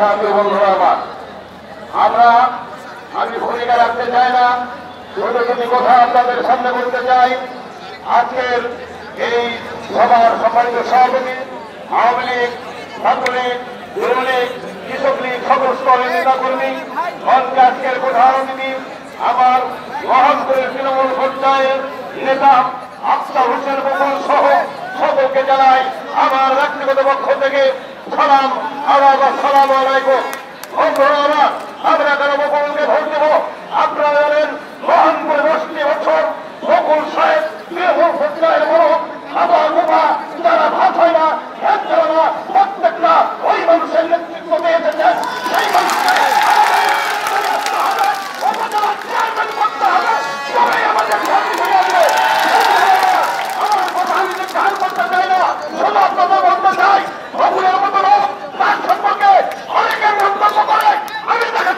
সাথী বন্ধুরা আমার, আমি ভূমিকা রাখতে চাই না, শুধু কিছু কথা আপনাদের সামনে বলতে চাই। আজকের এই সভার সম্মানিত সভাপতি, আওয়ামী লীগ, ছাত্রলীগ, যুবলীগ, কৃষক লীগ সকল স্তরের নেতা কর্মী, মঞ্চে আজকের প্রধান অতিথি আমার মহানপুরের তৃণমূল পর্যায়ের নেতা আফতাব হোসেন বকুল সহ সকলকে জানাই আমার ব্যক্তিগত পক্ষ থেকে সালাম। আসসালামু আলাইকুম। বন্ধুরা, আমরা কেন বকুলকে ভোট দেব? আপনারা জানেন মহানপুরে 10টি বছর বকুল সাহেব তৃণমূল পর্যায়ের বড় খাবার বোকা যারা ভাত হয় না, খেত চলে না, প্রত্যেকটা ওই মানুষের নেতৃত্ব দিয়ে এসেছেন। সেই মানুষকে আমাদের আমার কথা আমি ধ্যান করতে চাই না, শুধু আপনাদের বলতে চাই বকুলের মতো লোক তার সম্পর্কে অনেকের মন্তব্য করে। আমি তাকে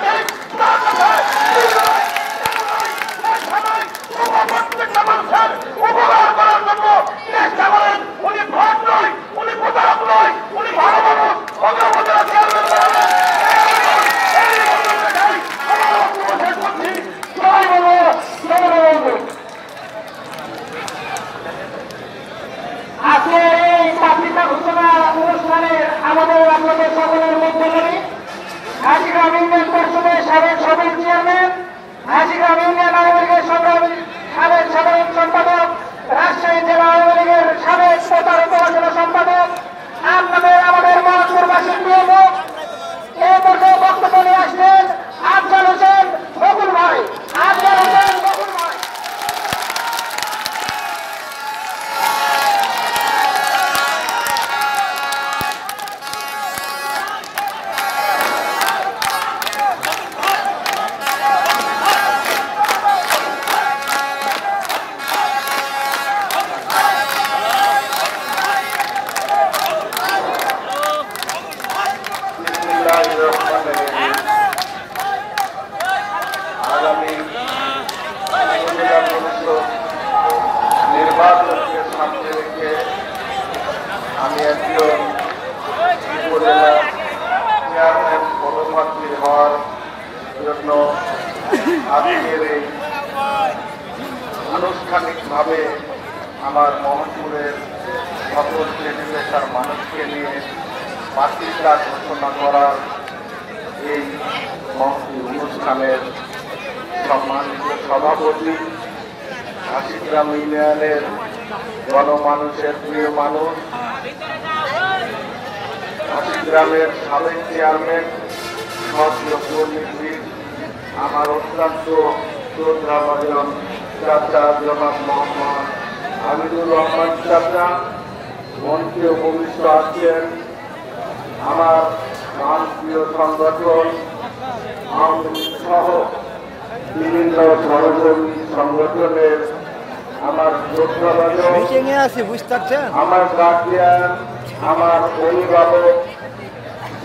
প্রত্যেকটা মানুষের উপকার করার জন্য চেষ্টা করেন। উনি ভোট নয়, উনি প্রতারক নয়, উনি ভালো মানুষ। আজকের এই চাকরিটা ঘোষণা অনুষ্ঠানে আপনাদের সকলের মধ্যে হাজিগ্রাম ইউনিয়ন পরিষদের সাবেক সভাপতি চেয়ারম্যান, হাজিগ্রাম ইউনিয়ন আওয়ামী লীগের সাবেক সাধারণ সম্পাদক, রাজশাহী জেলা আওয়ামী লীগের সাবেক প্রচার উপজেলা সম্পাদক, আপনাদের আমাদের মহানপুরবাসীর প্রিয় লোক এই পর্যায়ে বক্তব্য নিয়ে আসলেন আফজাল হোসেন বকুল ভাই। আফজাল হোসেন বকুল ভাই। আগামী নির্বাচনকে সামনে রেখে আমি একজন উপজেলা চেয়ারম্যান পদপ্রার্থী হওয়ার জন্য আজকের এই আনুষ্ঠানিকভাবে আমার মোহাম্মদপুরের সকল শ্রেণী পেশার মানুষকে নিয়ে প্রার্থিতা ঘোষণা করার এই অনুষ্ঠানের সম্মানিত সভাপতি, হাজিগ্রাম ইউনিয়নের গণমানুষের প্রিয় মানুষ, হাজিগ্রামের সাবেক চেয়ারম্যান, সহযোগী আমার অত্যন্ত শ্রদ্ধাভাজন চাচা জনাব মোহাম্মদ হামিদুর রহমান চাচা, মঞ্চে উপবিষ্ট আছেন আমার প্রিয় সংগঠন আওয়ামী লীগ সহ বিভিন্ন সহযোগী সংগঠনের আমার শ্রদ্ধাভাজন, আমার গার্জিয়ান, আমার অভিভাবক,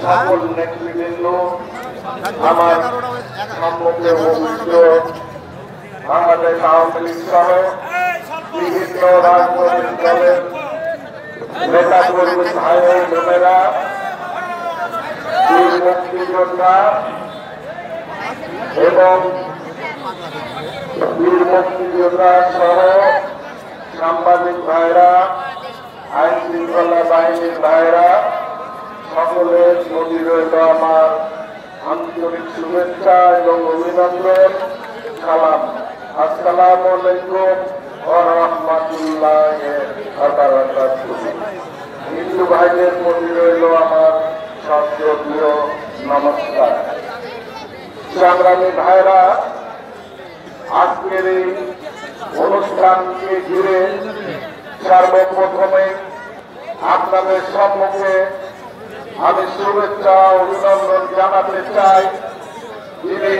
সকল নেতৃবৃন্দ, আমার সম্মুখে উপবিষ্ট বাংলাদেশ আওয়ামী লীগ সহ বিভিন্ন রাজনৈতিক দলের নেতা কর্মী ভাই বোনেরা, বীর মুক্তিযোদ্ধা এবং বীর মুক্তিযোদ্ধা সহ সাংবাদিক ভাইরা, আইন শৃঙ্খলা বাহিনীর ভাইরা, সকলের প্রতি রইল আমার আন্তরিক শুভেচ্ছা এবং অভিনন্দন। সালাম। আসসালামু আলাইকুম ওয়া রাহমাতুল্লাহি ওয়া বারাকাতুহু। হিন্দু ভাইদের প্রতি রইল আমার সশ্রদ্ধেয় নমস্কার। সংগ্রামী ভাইরা, আজকের এই অনুষ্ঠানকে ঘিরে সর্বপ্রথমে আপনাদের সম্মুখে আমি শুভেচ্ছা অভিনন্দন জানাতে চাই। যিনি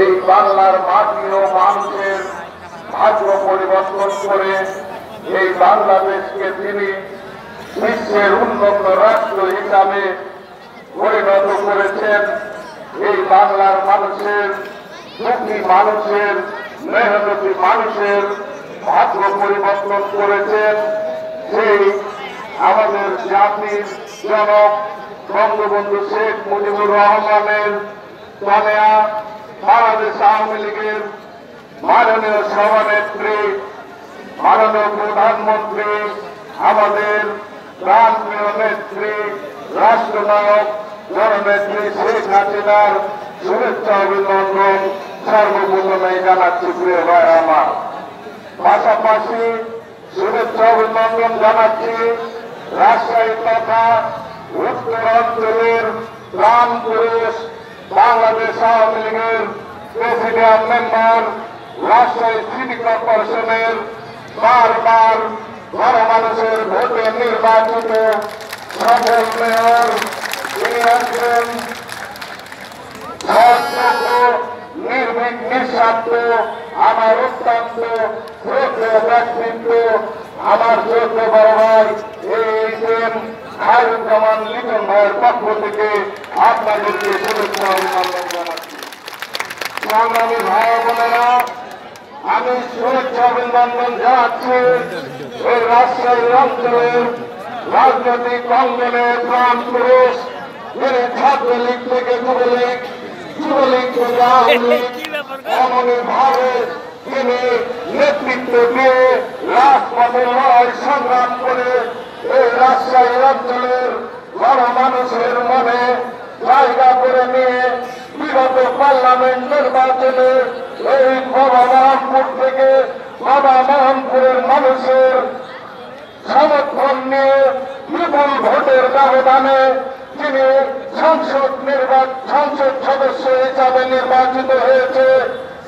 এই বাংলার মাটি ও মানুষের ভাগ্য পরিবর্তন করে এই বাংলাদেশকে তিনি বিশ্বের উন্নত রাষ্ট্র হিসাবে পরিণত করেছেন। এই বাংলার মানুষের, দুঃখী মানুষের, মেহনতি মানুষের ভাগ্য পরিবর্তন করেছেন। সেই আমাদের জাতির জনক বঙ্গবন্ধু শেখ মুজিবুর রহমানের তনয়া বাংলাদেশ আওয়ামী লীগের মাননীয় সভানেত্রী, মাননীয় প্রধানমন্ত্রী, আমাদের প্রাণপ্রিয় নেত্রী, রাষ্ট্রনায়ক জননেত্রী শেখ হাসিনার শুভেচ্ছা অভিনন্দন সর্বপ্রথমে জানাচ্ছি প্রিয় ভাই আমার। পাশাপাশি শুভেচ্ছা অভিনন্দন জানাচ্ছি রাজশাহী তথা উত্তরাঞ্চলের প্রাণপুরুষ বাংলাদেশ আওয়ামী লীগের প্রেসিডিয়াম মেম্বার, রাজশাহী সিটি কর্পোরেশনের বারবার গণমানুষের ভোটে নির্বাচিত সফল মেয়র, তিনি একজন নির্ভীক নিঃস্বার্থ, আমার অত্যন্ত শ্রদ্ধেয় ব্যক্তিত্ব, আমার শ্রদ্ধ বড় ভাই এইচএম খায়রুজ্জামান লিটন ভাইয়ের পক্ষ থেকে আপনাদেরকে শুভেচ্ছা অভিনন্দন জানাচ্ছি। সংগ্রামী ভাই বোনেরা, আমি শুভেচ্ছা অভিনন্দন জানাচ্ছি এই রাজশাহী অঞ্চলের রাজনৈতিক অঙ্গনের প্রাণ পুরুষ, যিনি ছাত্রলীগ থেকে যুবলীগ, যুবলীগ থেকে আওয়ামী লীগ, এমনই ভাবে তিনি নেতৃত্ব দিয়ে রাজপথে লড়াই সংগ্রাম করে এই রাজশাহী অঞ্চলের গণমানুষের মনে জায়গা করে নিয়ে বিগত পার্লামেন্ট নির্বাচনে এই বাবা মোহনপুর থেকে বাবা মোহনপুরের মানুষের সমর্থন নিয়ে বিপুল ভোটের ব্যবধানে তিনি সংসদ সদস্য হিসাবে নির্বাচিত হয়েছে।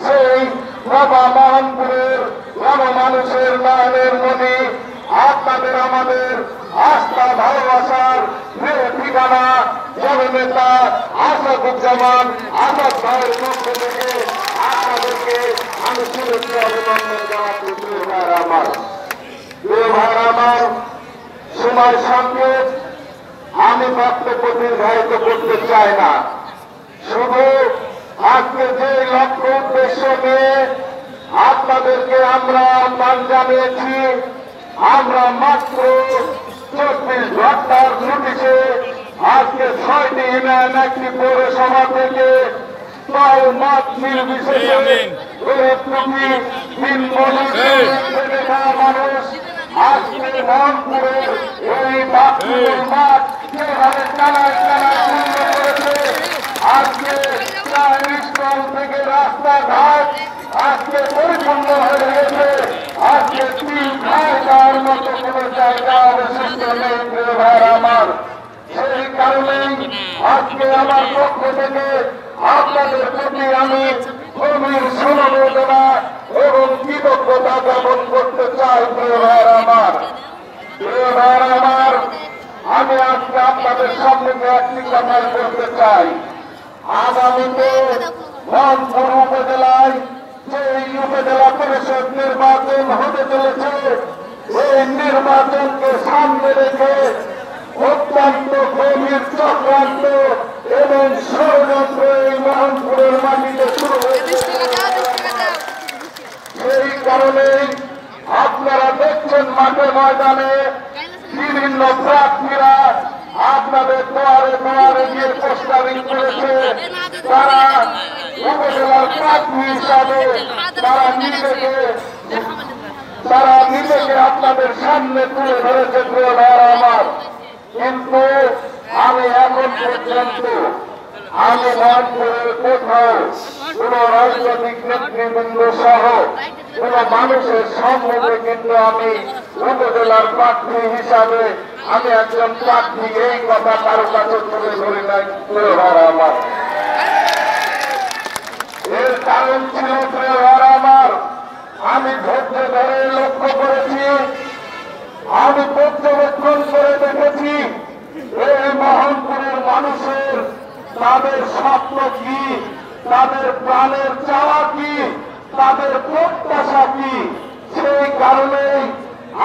সেই বাবা মোহনপুরের গণমানুষের নয়নের মণি, আপনাদের আমাদের আস্থা ভালোবাসার ঠিকানা জননেতা আসাদুজ্জামান আসাদ ভাইয়ের পক্ষ থেকে আপনাদেরকে আমি শুভেচ্ছা অভিনন্দন জানাচ্ছি। প্রিয় ভাইয়ের আমার, প্রিয় ভাইয়ের আমার, সময় সংকেত আমি বক্তব্য দীর্ঘায়িত করতে চাই না। শুধু আজকে যে লক্ষ্য উদ্দেশ্য নিয়ে আপনাদেরকে আমরা আহ্বান জানিয়েছি, আমরা মাত্র 24 ঘন্টার নোটিশে আজকে 6টি ইউনিয়ন, একটি পৌরসভা থেকে দল মত নির্বিশেষে মানুষ আজকে মোহনপুরের এই বাথরুমের মাঠ যেভাবে টানায় করেছে, আজকে স্কুল থেকে রাস্তাঘাট আজকে পরিপূর্ণ হয়ে গেছে। আজকে তিন খায় যাওয়ার মতো কোন জায়গা অবশিষ্ট নেই। প্রিয় ভাইয়ের আমার, সেই কারণেই আজকে আমার পক্ষ থেকে আপনাদের প্রতি আমি গভীর সমবেদনা এবং কৃতজ্ঞতা জ্ঞাপন করতে চাই। প্রিয় ভাইয়ের আমার, প্রিয় ভাইয়ের আমার, আমি আজকে আপনাদের সামনে একটি কথা বলতে চাই। আগামীতে মোহনপুর উপজেলায় যে উপজেলা পরিষদ নির্বাচন হতে চলেছে, এই নির্বাচনকে সামনে রেখে অত্যন্ত গভীর চক্রান্ত এবং ষড়যন্ত্র এই মোহনপুরের মাটিতে শুরু হয়েছে। সেই কারণেই আপনারা দেখছেন মাঠে ময়দানে বিভিন্ন প্রার্থীরা আপনাদের দুয়ারে দুয়ারে গিয়ে পোস্টারিং করেছে। তারা উপজেলার প্রার্থী হিসাবে তারা নিজেকে আপনাদের সামনে তুলে ধরেছে। প্রিয় ভাইয়েরা আমার, কিন্তু আমি এখন পর্যন্ত আমি মোহনপুরের কোথাও কোন রাজনৈতিক নেতৃবৃন্দ সহ কোন মানুষের সম্মুখে কিন্তু আমি উপজেলার প্রার্থী হিসাবে আমি একজন প্রার্থী এই কথা কারো কাছে তুলে ধরি নাই। প্রিয় ভাইয়েরা আমার, এর কারণ ছিল, প্রিয় ভাইয়েরা আমার, আমি ধৈর্য ধরে লক্ষ্য করেছি, আমি পর্যবেক্ষণ করে দেখেছি এই মোহনপুরের মানুষের তাদের স্বপ্ন কি, তাদের প্রাণের চাওয়া কি, তাদের প্রত্যাশা কি। সেই কারণেই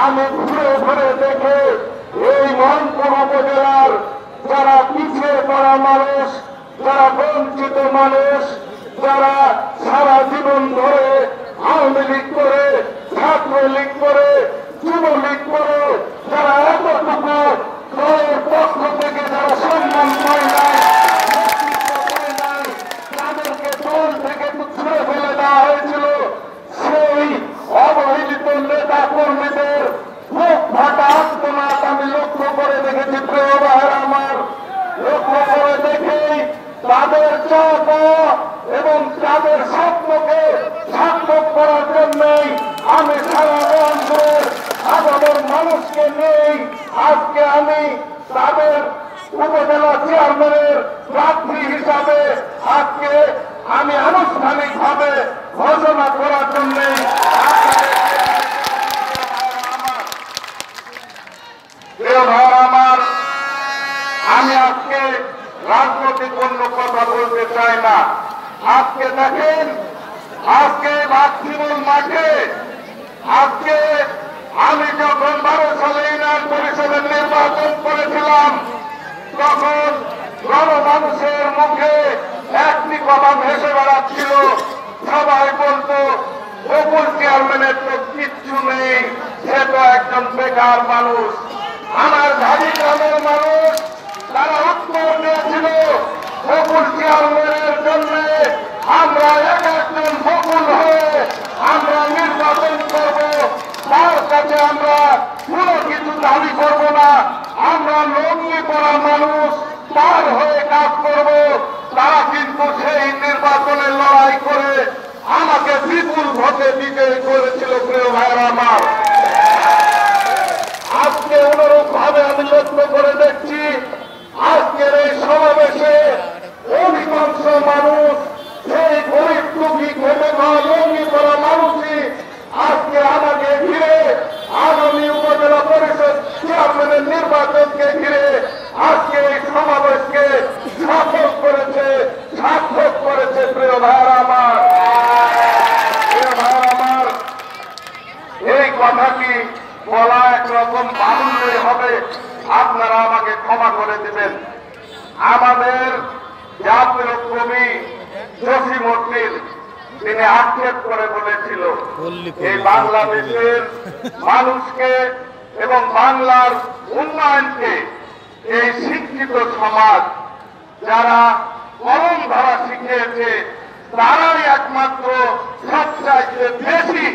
আমি ঘুরে ঘুরে দেখে এই মোহনপুর উপজেলার যারা পিছিয়ে পড়া মানুষ, যারা বঞ্চিত মানুষ, যারা সারা জীবন ধরে আওয়ামী লীগ করে, ছাত্রলীগ করে, যুবলীগ করে, যারা এতটুকু দলের পক্ষ থেকে যারা সম্মান আজকে আমি তাদের উপজেলা চেয়ারম্যানের প্রার্থী হিসাবে আজকে আমি আনুষ্ঠানিকভাবে ঘোষণা করার জন্য আমার আমি আজকে রাজনৈতিক অন্য কথা বলতে চাই না। আজকে দেখেন, আজকে বাক্সিমুল মাঠে আজকে আমি যখন 12 সালে ইউনিয়ন পরিষদের নির্বাচন করেছিলাম তখন গণমানুষের মুখে একটি কথা ভেসে বেড়াচ্ছিল, সবাই বলতো বকুল চেয়ারম্যানের তো কিচ্ছু নেই, সে তো একজন বেকার মানুষ। আমার ঝাড়ি গ্রামের মানুষ তারা উত্তর দিয়েছিল বকুল চেয়ারম্যানের জন্য আমরা একজন বকুল হয়ে আমরা নির্বাচন করব, তার কাছে আমরা কোনো কিছু দাবি করব না, আমরা লগ্নি পড়া মানুষ তার হয়ে কাজ করব। তারা কিন্তু সেই নির্বাচনে লড়াই করে আমাকে বিপুল ভোটে বিজয়ী করেছিল। প্রিয় ভাইরা আমার, আজকে অনুরূপ ভাবে আমি লক্ষ্য করে দেখছি আজকের এই সমাবেশে অধিকাংশ মানুষ সেই গরিব দুঃখী খেতে খাওয়া লগ্নি করা মানুষই আজকে আমাকে ঘিরে আগামী উপজেলা পরিষদ চেয়ারম্যানের নির্বাচনকে ঘিরে আজকে এই সমাবেশকে সার্থক করেছে, সার্থক করেছে। প্রিয় ভাইরা আমার, প্রিয় ভাইরা আমার, এই কথাটি বলা একরকম বাহুল্যই হবে, আপনারা আমাকে ক্ষমা করে দিবেন। আমাদের জাতীয় কবি জসিমউদ্দিন তিনি আক্ষেপ করে বলেছিল এই বাংলাদেশের মানুষকে এবং বাংলার উন্নয়নকে এই শিক্ষিত সমাজ যারা কলম ধরা শিখিয়েছে তারাই একমাত্র সবচাইতে বেশি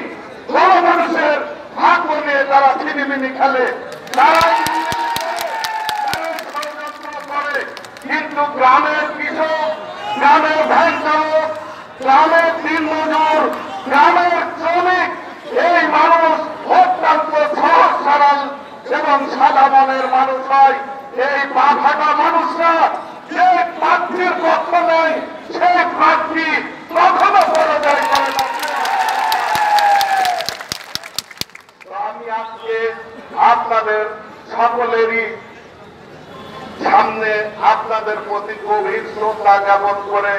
বড় মানুষের ভাগ্য নিয়ে তারা ছিনিমিনি খেলে, তারাই ষড়যন্ত্র করে। কিন্তু গ্রামের কৃষক, গ্রামের ভ্যান চালক, গ্রামের দিনমজুর, গ্রামের শ্রমিক, এই মানুষ অত্যন্ত সহজ সরল এবং সাদা মনের মানুষ হয়। এই পা ফাটা মানুষরা যে প্রার্থীর পক্ষ নয় সেই প্রার্থী কখনো পরাজয় করে না। আমি আজকে আপনাদের সকলেরই সামনে আপনাদের প্রতি গভীর শ্রদ্ধা জ্ঞাপন করে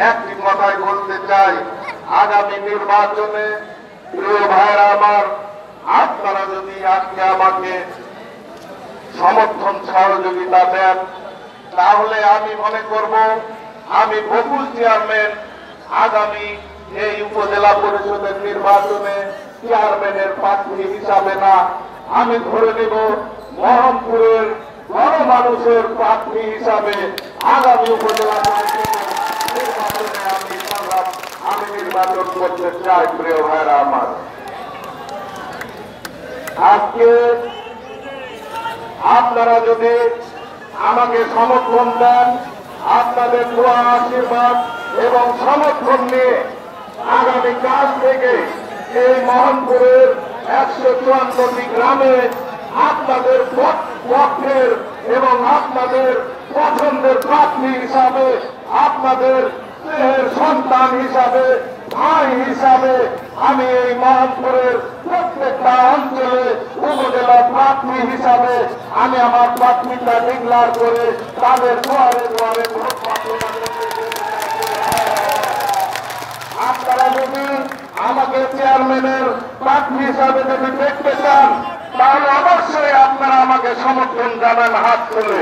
একটি কথাই বলতে চাই, আগামী নির্বাচনে প্রিয় ভাইরা আমার, আপনারা যদি আজকে আমাকে সমর্থন সহযোগিতা দেন তাহলে আমি মনে করব আমি বকুল চেয়ারম্যান আগামী এই উপজেলা পরিষদের নির্বাচনে চেয়ারম্যানের প্রার্থী হিসাবে না, আমি ধরে নেব মহম্মদপুরের বড় মানুষের প্রার্থী হিসাবে আগামী উপজেলা পরিষদের নির্বাচনে আমি নির্বাচন করতে চাই। প্রিয় ভাইরা আমার, আজকে আপনারা যদি আমাকে সমর্থন দেন, আপনাদের দোয়া আশীর্বাদ এবং সমর্থন নিয়ে আগামীকাল থেকে এই মোহনপুরের 154টি গ্রামে আপনাদের পক্ষের এবং আপনাদের পছন্দের প্রার্থী হিসাবে, আপনাদের সন্তান হিসাবে, ভাই হিসাবে আমি এই মোহনপুরের প্রত্যেকটা অঞ্চলে উপজেলা প্রার্থী হিসাবে আমি আমার প্রার্থীটা ডিক্লার করে তাদের দুয়ারে দুয়ারে ভোট প্রার্থনা করতে। আপনারা যদি আমাকে চেয়ারম্যানের প্রার্থী হিসাবে যদি দেখতে চান তাহলে অবশ্যই আপনারা আমাকে সমর্থন জানান হাত তুলে।